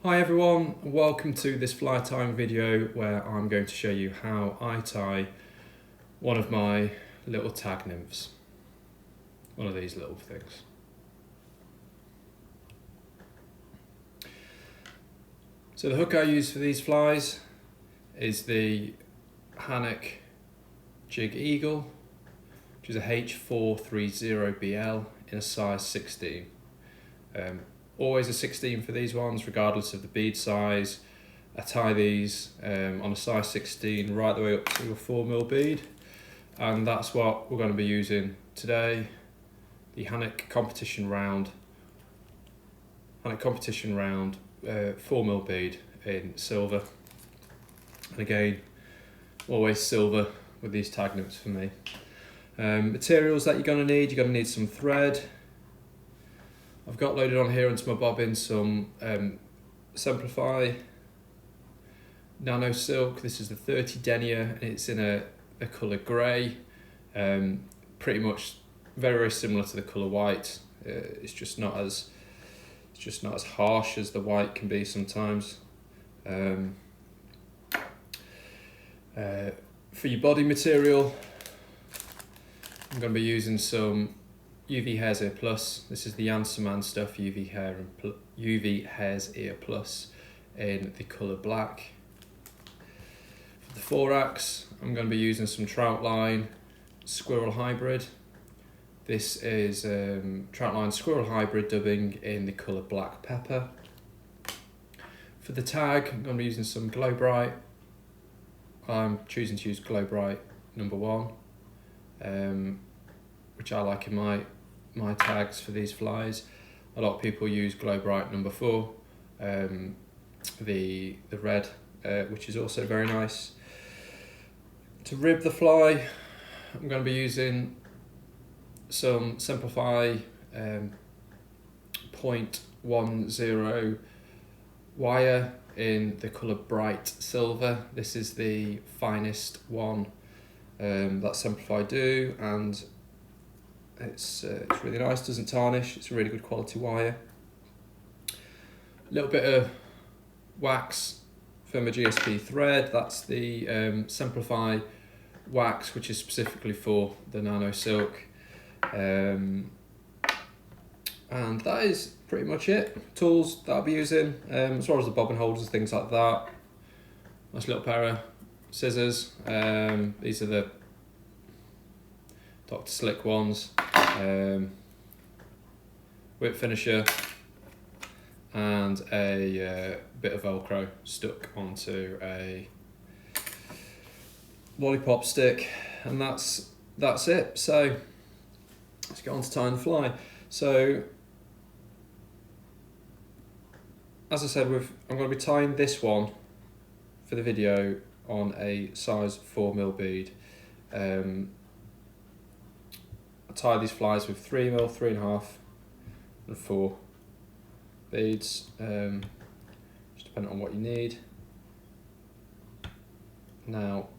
Hi everyone, welcome to this fly tying video where I'm going to show you how I tie one of my little tag nymphs. One of these little things. So the hook I use for these flies is the Hannock Jig Eagle, which is a H430BL in a size 16. Always a 16 for these ones, regardless of the bead size. I tie these on a size 16 right the way up to a 4mm bead, and that's what we're going to be using today. The Hannock Competition Round 4mm bead in silver, and again, always silver with these tag nymphs for me. Materials that you're going to need some thread. I've got loaded on here onto my bobbin some Simplify Nano Silk. This is the 30 denier and it's in a colour grey. Pretty much very similar to the colour white. It's just not as harsh as the white can be sometimes. For your body material, I'm going to be using some UV Hairs Ear Plus. This is the Answer Man stuff, UV Hairs Ear Plus in the colour black. For the thorax, I'm going to be using some Troutline Squirrel Hybrid. This is Troutline Squirrel Hybrid dubbing in the colour Black Pepper. For the tag, I'm going to be using some Glow Bright. I'm choosing to use Glow Bright number 1, which I like in my tags for these flies. A lot of people use Glow Bright number 4, the red, which is also very nice. To rib the fly, I'm going to be using some Simplify 0.10 wire in the colour Bright Silver. This is the finest one that Simplify do, and it's really nice, doesn't tarnish, it's a really good quality wire. A little bit of wax for my GSP thread. That's the Simplify wax, which is specifically for the Nano Silk. And that is pretty much it. Tools that I'll be using, as well as the bobbin holders and things like that. Nice little pair of scissors. These are the Dr. Slick ones. Whip finisher and a bit of Velcro stuck onto a lollipop stick, and that's it. So let's get on to tying the fly. So as I said, I'm going to be tying this one for the video on a size 4mm bead. I tie these flies with 3mm, 3.5 and 4 beads, just depending on what you need. Now,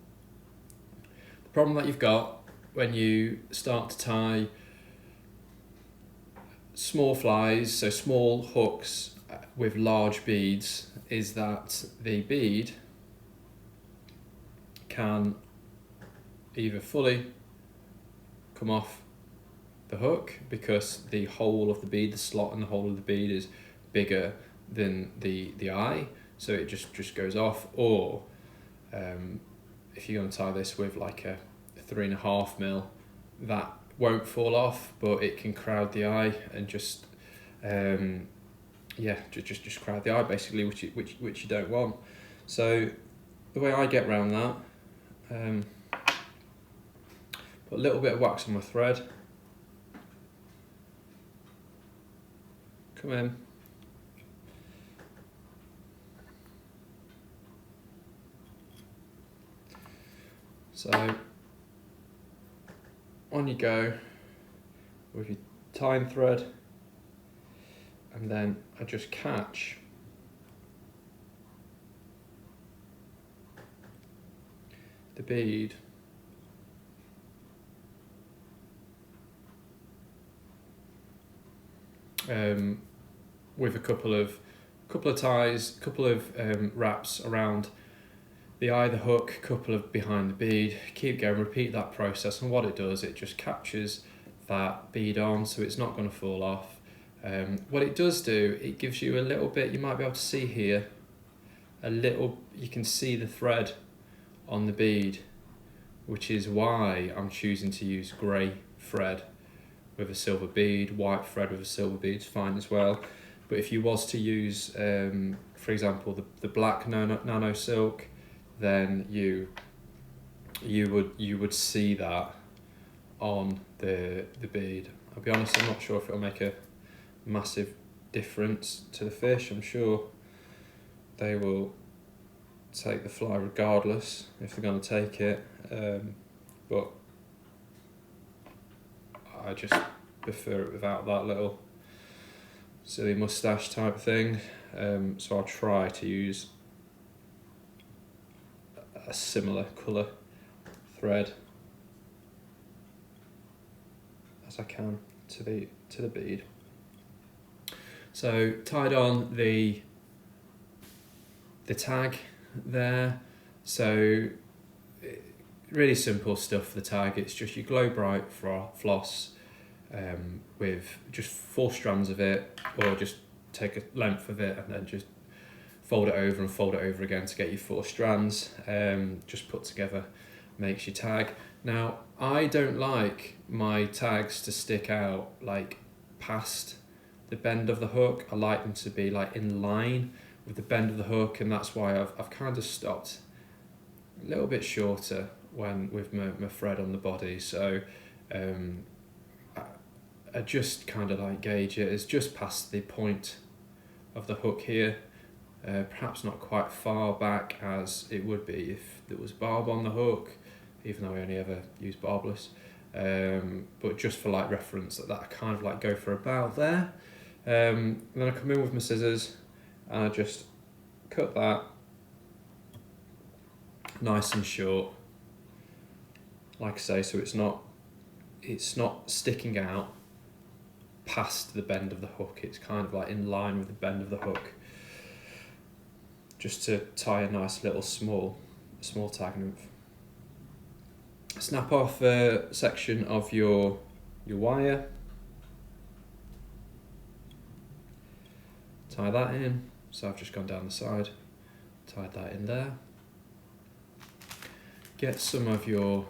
the problem that you've got when you start to tie small flies, so small hooks with large beads, is that the bead can either fully come off the hook because the hole of the bead, the slot in the hole of the bead is bigger than the eye, so it just goes off, or if you're going to tie this with like a 3.5mm, that won't fall off, but it can crowd the eye and just crowd the eye basically, which you don't want. So the way I get around that, put a little bit of wax on my thread, come in, so on you go with your tying thread, and then I just catch the bead with a couple of couple of ties, couple of wraps around the eye of the hook, couple of behind the bead, keep going, repeat that process, and what it does, it just captures that bead on so it's not going to fall off. What it does do, it gives you a little bit, you might be able to see here, you can see the thread on the bead, which is why I'm choosing to use grey thread with a silver bead. White thread with a silver bead is fine as well. But if you was to use, for example, the black nano silk, then you would see that on the bead. I'll be honest, I'm not sure if it'll make a massive difference to the fish. I'm sure they will take the fly regardless if they're going to take it, but I just prefer it without that little silly moustache type thing, so I'll try to use a similar colour thread as I can to the bead. So tied on the tag there, so really simple stuff for the tag. It's just your glow bright floss with just 4 strands of it, or just take a length of it and then just fold it over and fold it over again to get your 4 strands. Just put together makes your tag. Now I don't like my tags to stick out like past the bend of the hook. I like them to be like in line with the bend of the hook, and that's why I've kind of stopped a little bit shorter with my thread on the body. So I just kind of like gauge it as just past the point of the hook here, perhaps not quite far back as it would be if there was barb on the hook, even though I only ever use barbless, but just for like reference, that I kind of like go for about there. Then I come in with my scissors and I just cut that nice and short, like I say, so it's not sticking out past the bend of the hook. It's kind of like in line with the bend of the hook, just to tie a nice little small tag nymph. Snap off a section of your wire, tie that in. So I've just gone down the side, tied that in there. Get some of your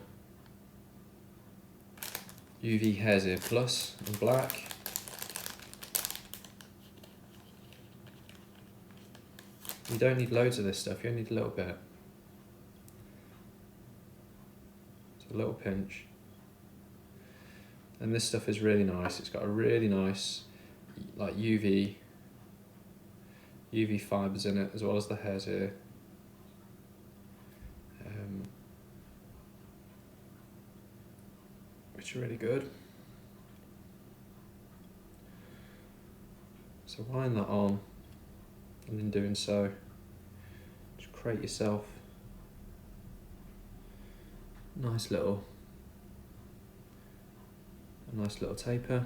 UV Hairs Ear Plus in black. You don't need loads of this stuff, you only need a little bit. Just a little pinch. And this stuff is really nice. It's got a really nice like UV fibres in it, as well as the hairs here. Which are really good. So wind that on, and in doing so, just create yourself a nice little taper.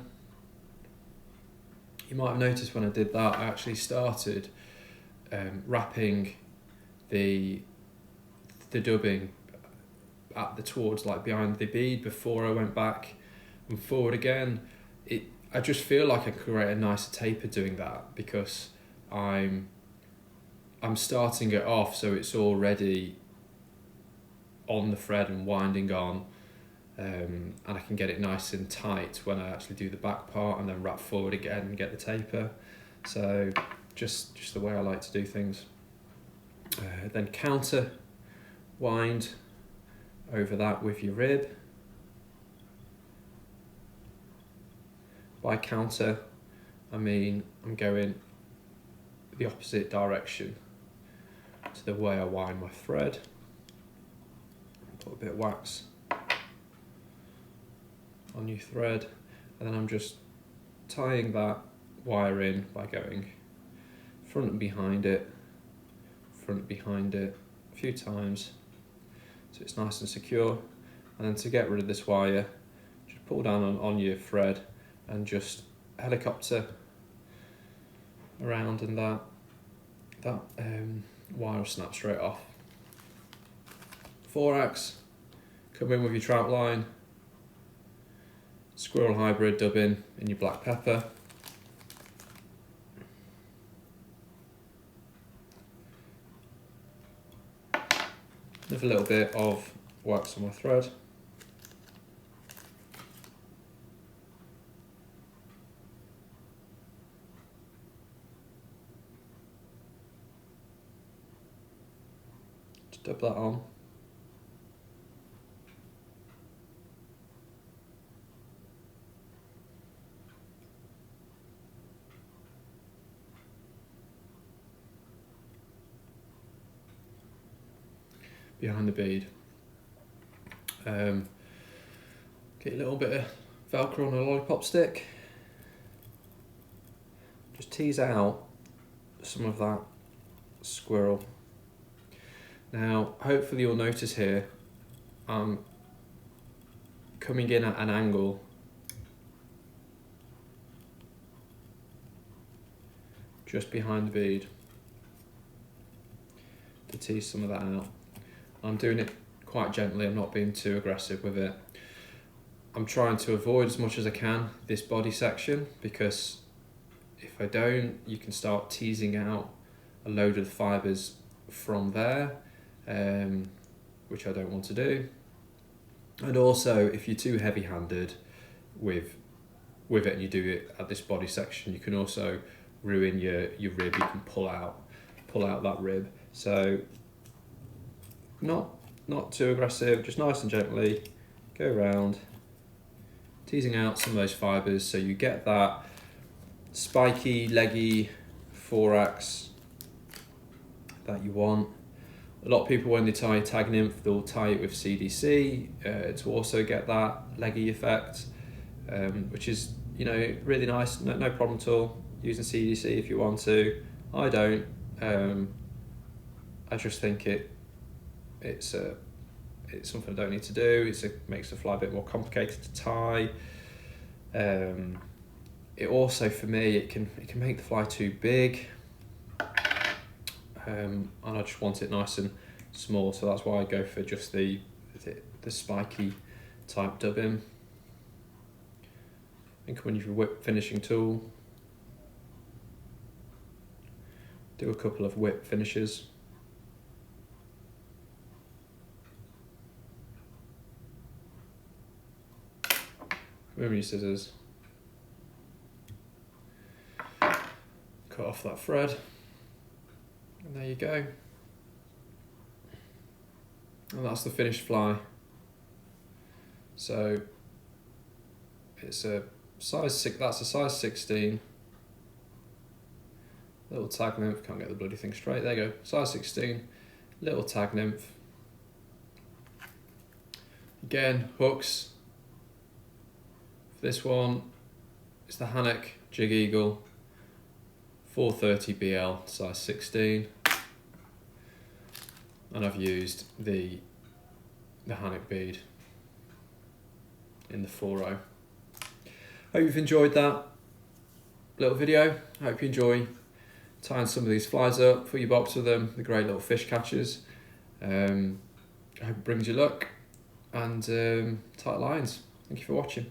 You might have noticed when I did that, I actually started wrapping the dubbing towards like behind the bead before I went back and forward again. I just feel like I could create a nicer taper doing that, because I'm starting it off so it's already on the thread and winding on, and I can get it nice and tight when I actually do the back part and then wrap forward again and get the taper. So just the way I like to do things. Then counter wind over that with your rib. By counter, I mean I'm going the opposite direction to the way I wind my thread. Put a bit of wax on your thread, and then I'm just tying that wire in by going front and behind it a few times, so it's nice and secure. And then to get rid of this wire, just pull down on your thread and just helicopter around and that, that wire will snap straight off. 4-ax, come in with your trout line, squirrel hybrid dubbing in your black pepper. With a little bit of wax on my thread. Just dub that on. Behind the bead. Get a little bit of Velcro on a lollipop stick. Just tease out some of that squirrel. Now, hopefully you'll notice here, I'm coming in at an angle just behind the bead to tease some of that out. I'm doing it quite gently, I'm not being too aggressive with it. I'm trying to avoid as much as I can this body section, because if I don't, you can start teasing out a load of the fibres from there, which I don't want to do. And also, if you're too heavy-handed with it and you do it at this body section, you can also ruin your rib. You can pull out that rib. So not too aggressive, just nice and gently go around, teasing out some of those fibres so you get that spiky, leggy 4-ax that you want. A lot of people, when they tie Tag Nymph, they'll tie it with CDC to also get that leggy effect, which is, you know, really nice. No problem at all using CDC if you want to. I don't. I just think it's something I don't need to do. It makes the fly a bit more complicated to tie. It also, for me, it can make the fly too big, and I just want it nice and small. So that's why I go for just the spiky type dubbing. And come in with your whip finishing tool. Do a couple of whip finishes. Remove your scissors, cut off that thread, and there you go. And that's the finished fly. So it's a size 6. That's a size 16. Little Tag Nymph. Can't get the bloody thing straight. There you go. Size 16. Little Tag Nymph. Again, hooks. This one is the Hannock Jig Eagle 430 BL, size 16, and I've used the Hannock bead in the 4.0. Hope you've enjoyed that little video. I hope you enjoy tying some of these flies up. Fill your box with them. They're great little fish catchers. I hope it brings you luck and tight lines. Thank you for watching.